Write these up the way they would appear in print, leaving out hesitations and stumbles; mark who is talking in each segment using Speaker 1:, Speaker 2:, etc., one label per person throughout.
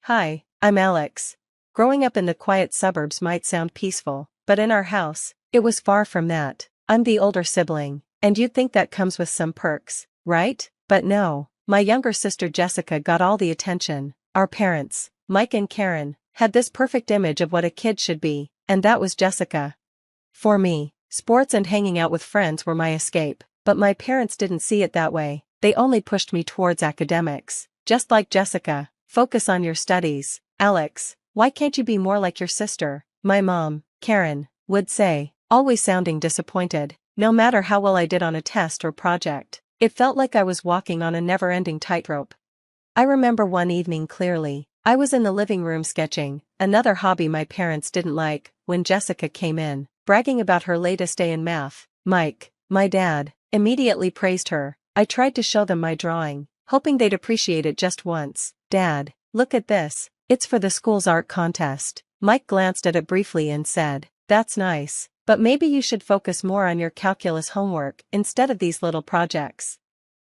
Speaker 1: Hi, I'm Alex. Growing up in the quiet suburbs might sound peaceful, but in our house, it was far from that. I'm the older sibling, and you'd think that comes with some perks, right? But no, my younger sister Jessica got all the attention. Our parents, Mike and Karen, had this perfect image of what a kid should be, and that was Jessica. For me, sports and hanging out with friends were my escape, but my parents didn't see it that way. They only pushed me towards academics. Just like Jessica, focus on your studies. Alex, why can't you be more like your sister? My mom, Karen, would say, always sounding disappointed. No matter how well I did on a test or project, it felt like I was walking on a never-ending tightrope. I remember one evening clearly. I was in the living room sketching, another hobby my parents didn't like, when Jessica came in, bragging about her latest A in math. Mike, my dad, immediately praised her. I tried to show them my drawing, hoping they'd appreciate it just once. Dad, look at this, it's for the school's art contest. Mike glanced at it briefly and said, that's nice, but maybe you should focus more on your calculus homework instead of these little projects.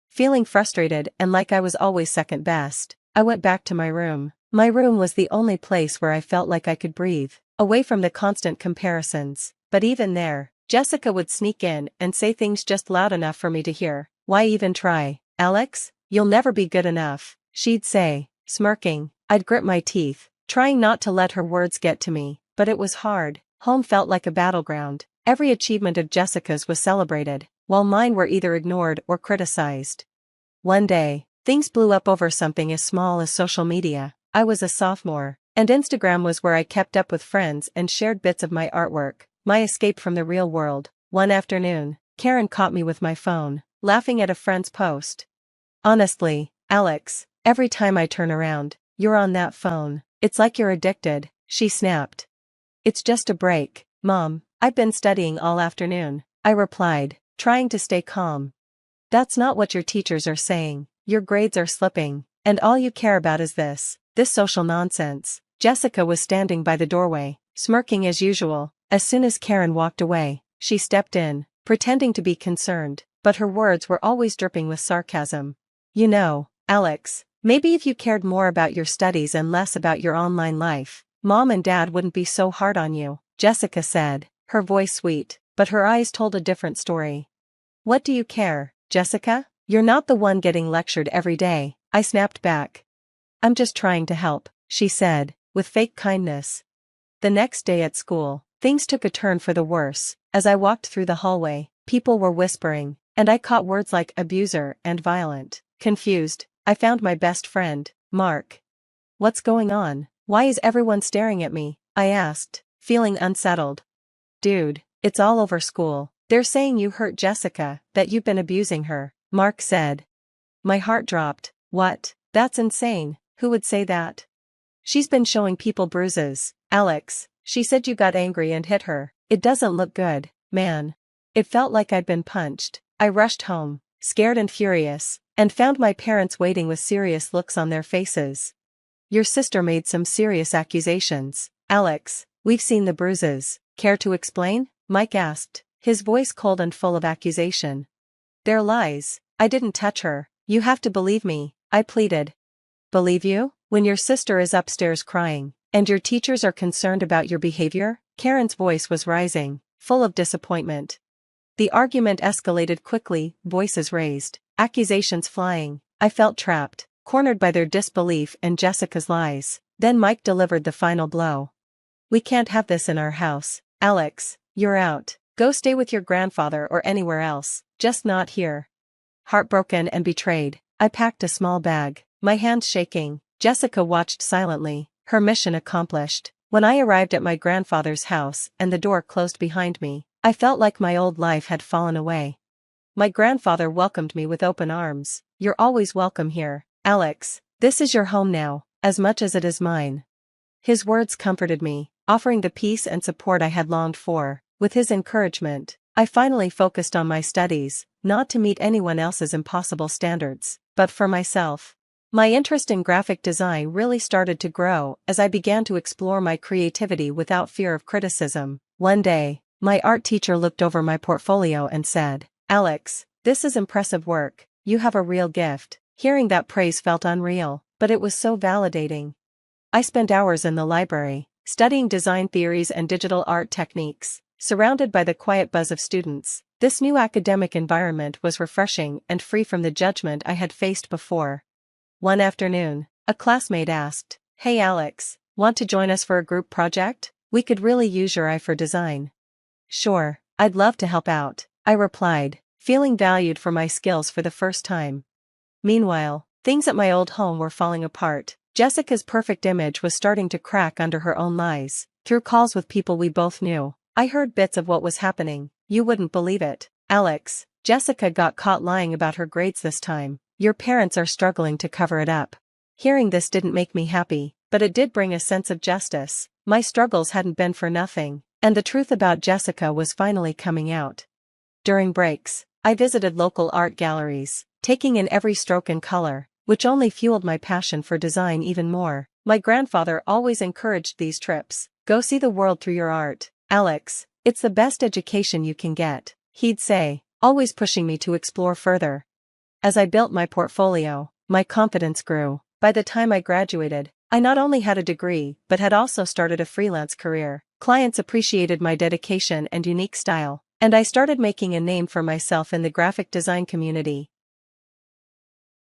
Speaker 1: Feeling frustrated and like I was always second best, I went back to my room. My room was the only place where I felt like I could breathe, away from the constant comparisons. But even there, Jessica would sneak in and say things just loud enough for me to hear. Why even try? Alex, you'll never be good enough, she'd say, smirking. I'd grit my teeth, trying not to let her words get to me, but it was hard. Home felt like a battleground. Every achievement of Jessica's was celebrated, while mine were either ignored or criticized. One day, things blew up over something as small as social media. I was a sophomore, and Instagram was where I kept up with friends and shared bits of my artwork, my escape from the real world. One afternoon, Karen caught me with my phone, laughing at a friend's post. Honestly, Alex, every time I turn around, you're on that phone. It's like you're addicted, she snapped. It's just a break, Mom. I've been studying all afternoon, I replied, trying to stay calm. That's not what your teachers are saying. Your grades are slipping, and all you care about is this social nonsense. Jessica was standing by the doorway, smirking as usual. As soon as Karen walked away, she stepped in, pretending to be concerned, but her words were always dripping with sarcasm. You know, Alex, maybe if you cared more about your studies and less about your online life, Mom and Dad wouldn't be so hard on you, Jessica said, her voice sweet, but her eyes told a different story. What do you care, Jessica? You're not the one getting lectured every day, I snapped back. I'm just trying to help, she said, with fake kindness. The next day at school, things took a turn for the worse. As I walked through the hallway, people were whispering, and I caught words like abuser and violent. Confused, I found my best friend, Mark. What's going on? Why is everyone staring at me? I asked, feeling unsettled. Dude, it's all over school. They're saying you hurt Jessica, that you've been abusing her, Mark said. My heart dropped. What? That's insane. Who would say that? She's been showing people bruises. Alex, she said you got angry and hit her. It doesn't look good, man. It felt like I'd been punched. I rushed home, scared and furious, and found my parents waiting with serious looks on their faces. Your sister made some serious accusations. Alex, we've seen the bruises. Care to explain? Mike asked, his voice cold and full of accusation. They're lies. I didn't touch her. You have to believe me, I pleaded. Believe you? When your sister is upstairs crying, and your teachers are concerned about your behavior? Karen's voice was rising, full of disappointment. The argument escalated quickly, voices raised, accusations flying. I felt trapped, cornered by their disbelief and Jessica's lies. Then Mike delivered the final blow. We can't have this in our house. Alex, you're out. Go stay with your grandfather or anywhere else, just not here. Heartbroken and betrayed, I packed a small bag, my hands shaking. Jessica watched silently, her mission accomplished. When I arrived at my grandfather's house and the door closed behind me, I felt like my old life had fallen away. My grandfather welcomed me with open arms. You're always welcome here, Alex. This is your home now, as much as it is mine. His words comforted me, offering the peace and support I had longed for. With his encouragement, I finally focused on my studies, not to meet anyone else's impossible standards, but for myself. My interest in graphic design really started to grow as I began to explore my creativity without fear of criticism. One day, my art teacher looked over my portfolio and said, Alex, this is impressive work. You have a real gift. Hearing that praise felt unreal, but it was so validating. I spent hours in the library, studying design theories and digital art techniques, surrounded by the quiet buzz of students. This new academic environment was refreshing and free from the judgment I had faced before. One afternoon, a classmate asked, "Hey Alex, want to join us for a group project? We could really use your eye for design." "Sure, I'd love to help out," I replied, feeling valued for my skills for the first time. Meanwhile, things at my old home were falling apart. Jessica's perfect image was starting to crack under her own lies. Through calls with people we both knew, I heard bits of what was happening. "You wouldn't believe it, Alex. Jessica got caught lying about her grades this time. Your parents are struggling to cover it up." Hearing this didn't make me happy, but it did bring a sense of justice. My struggles hadn't been for nothing, and the truth about Jessica was finally coming out. During breaks, I visited local art galleries, taking in every stroke and color, which only fueled my passion for design even more. My grandfather always encouraged these trips. "Go see the world through your art, Alex. It's the best education you can get," he'd say, always pushing me to explore further. As I built my portfolio, my confidence grew. By the time I graduated, I not only had a degree but had also started a freelance career. Clients appreciated my dedication and unique style, and I started making a name for myself in the graphic design community.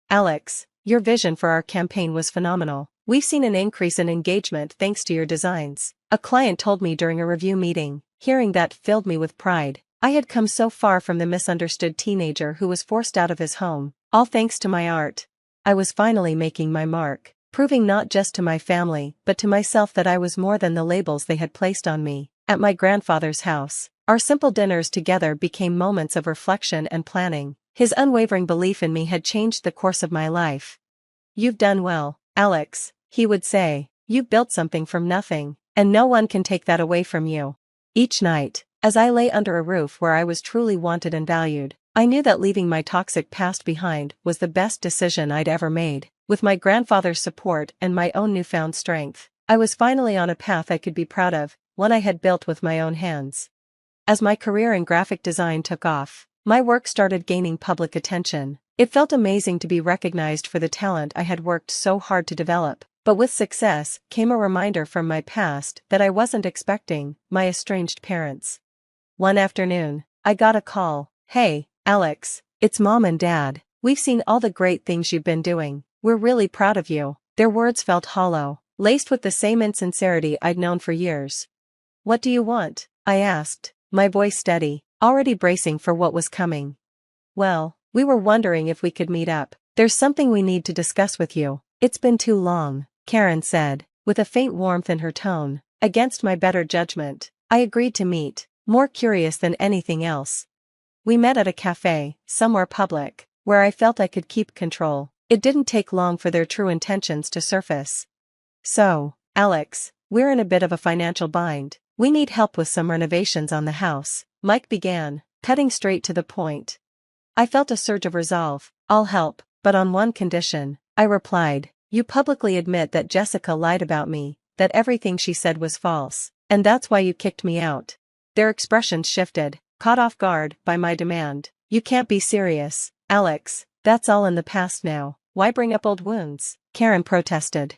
Speaker 1: "Alex, your vision for our campaign was phenomenal. We've seen an increase in engagement thanks to your designs," a client told me during a review meeting. Hearing that filled me with pride. I had come so far from the misunderstood teenager who was forced out of his home, all thanks to my art. I was finally making my mark, proving not just to my family but to myself that I was more than the labels they had placed on me. At my grandfather's house, our simple dinners together became moments of reflection and planning. His unwavering belief in me had changed the course of my life. "You've done well, Alex," he would say. "You've built something from nothing, and no one can take that away from you." Each night, as I lay under a roof where I was truly wanted and valued, I knew that leaving my toxic past behind was the best decision I'd ever made. With my grandfather's support and my own newfound strength, I was finally on a path I could be proud of, one I had built with my own hands. As my career in graphic design took off, my work started gaining public attention. It felt amazing to be recognized for the talent I had worked so hard to develop. But with success came a reminder from my past that I wasn't expecting: my estranged parents. One afternoon, I got a call. "Hey, Alex, it's Mom and Dad. We've seen all the great things you've been doing. We're really proud of you." Their words felt hollow, laced with the same insincerity I'd known for years. "What do you want?" I asked, my voice steady, already bracing for what was coming. "Well, we were wondering if we could meet up. There's something we need to discuss with you. It's been too long," Karen said, with a faint warmth in her tone. Against my better judgment, I agreed to meet, more curious than anything else. We met at a cafe, somewhere public, where I felt I could keep control. It didn't take long for their true intentions to surface. "So, Alex, we're in a bit of a financial bind. We need help with some renovations on the house," Mike began, cutting straight to the point. I felt a surge of resolve. "I'll help, but on one condition," I replied. "You publicly admit that Jessica lied about me, that everything she said was false, and that's why you kicked me out." Their expressions shifted, caught off guard by my demand. "You can't be serious, Alex. That's all in the past now. Why bring up old wounds?" Karen protested.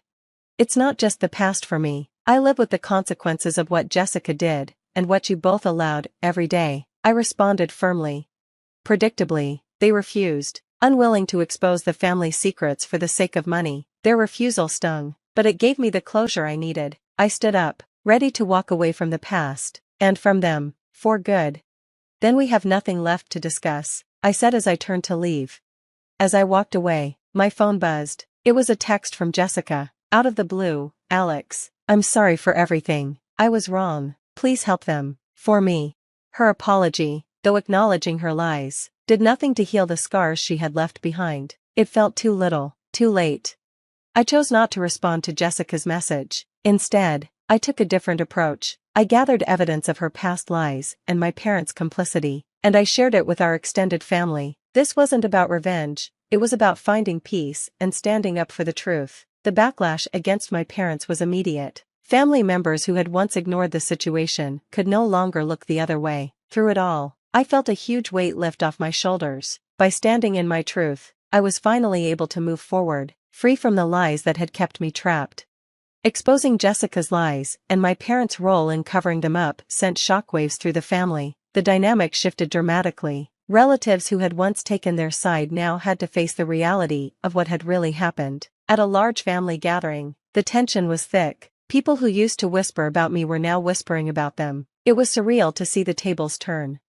Speaker 1: "It's not just the past for me. I live with the consequences of what Jessica did, and what you both allowed, every day," I responded firmly. Predictably, they refused, unwilling to expose the family's secrets for the sake of money. Their refusal stung, but it gave me the closure I needed. I stood up, ready to walk away from the past, and from them, for good. "Then we have nothing left to discuss," I said as I turned to leave. As I walked away, my phone buzzed. It was a text from Jessica. Out of the blue. "Alex, I'm sorry for everything. I was wrong. Please help them, for me." Her apology, though acknowledging her lies, did nothing to heal the scars she had left behind. It felt too little, too late. I chose not to respond to Jessica's message. Instead, I took a different approach. I gathered evidence of her past lies and my parents' complicity, and I shared it with our extended family. This wasn't about revenge, it was about finding peace and standing up for the truth. The backlash against my parents was immediate. Family members who had once ignored the situation could no longer look the other way. Through it all, I felt a huge weight lift off my shoulders. By standing in my truth, I was finally able to move forward, free from the lies that had kept me trapped. Exposing Jessica's lies and my parents' role in covering them up sent shockwaves through the family. The dynamic shifted dramatically. Relatives who had once taken their side now had to face the reality of what had really happened. At a large family gathering, the tension was thick. People who used to whisper about me were now whispering about them. It was surreal to see the tables turn.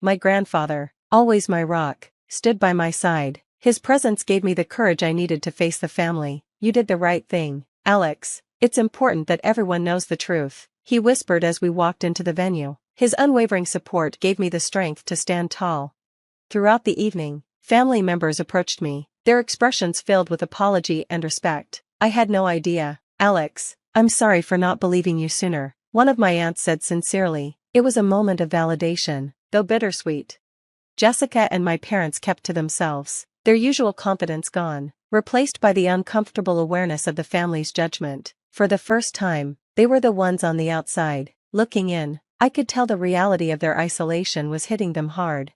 Speaker 1: My grandfather, always my rock, stood by my side. His presence gave me the courage I needed to face the family. "You did the right thing, Alex. It's important that everyone knows the truth," he whispered as we walked into the venue. His unwavering support gave me the strength to stand tall. Throughout the evening, family members approached me, their expressions filled with apology and respect. "I had no idea, Alex. I'm sorry for not believing you sooner," one of my aunts said sincerely. It was a moment of validation, though bittersweet. Jessica and my parents kept to themselves, their usual confidence gone, replaced by the uncomfortable awareness of the family's judgment. For the first time, they were the ones on the outside, looking in. I could tell the reality of their isolation was hitting them hard.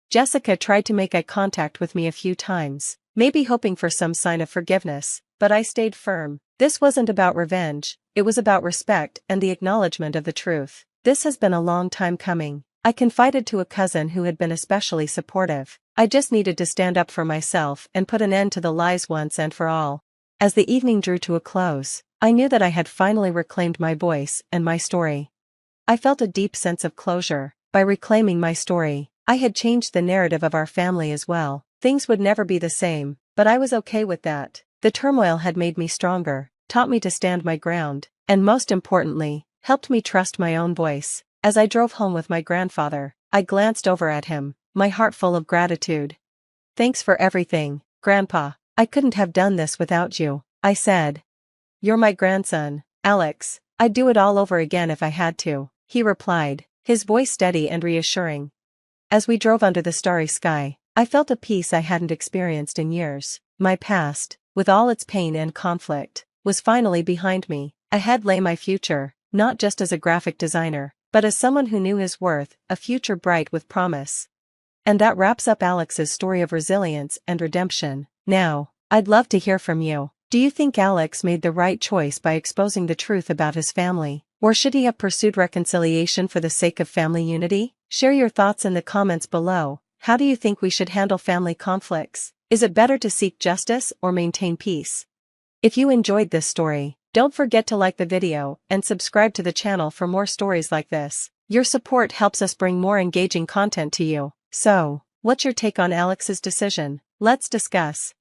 Speaker 1: Jessica tried to make eye contact with me a few times, maybe hoping for some sign of forgiveness, but I stayed firm. This wasn't about revenge, it was about respect and the acknowledgement of the truth. "This has been a long time coming," I confided to a cousin who had been especially supportive. "I just needed to stand up for myself and put an end to the lies once and for all." As the evening drew to a close, I knew that I had finally reclaimed my voice and my story. I felt a deep sense of closure. By reclaiming my story, I had changed the narrative of our family as well. Things would never be the same, but I was okay with that. The turmoil had made me stronger, taught me to stand my ground, and most importantly, helped me trust my own voice. As I drove home with my grandfather, I glanced over at him, my heart full of gratitude. "Thanks for everything, Grandpa. I couldn't have done this without you," I said. "You're my grandson, Alex. I'd do it all over again if I had to," he replied, his voice steady and reassuring. As we drove under the starry sky, I felt a peace I hadn't experienced in years. My past, with all its pain and conflict, was finally behind me. Ahead lay my future, not just as a graphic designer, but as someone who knew his worth, a future bright with promise. And that wraps up Alex's story of resilience and redemption. Now, I'd love to hear from you. Do you think Alex made the right choice by exposing the truth about his family? Or should he have pursued reconciliation for the sake of family unity? Share your thoughts in the comments below. How do you think we should handle family conflicts? Is it better to seek justice or maintain peace? If you enjoyed this story, don't forget to like the video and subscribe to the channel for more stories like this. Your support helps us bring more engaging content to you. So, what's your take on Alex's decision? Let's discuss.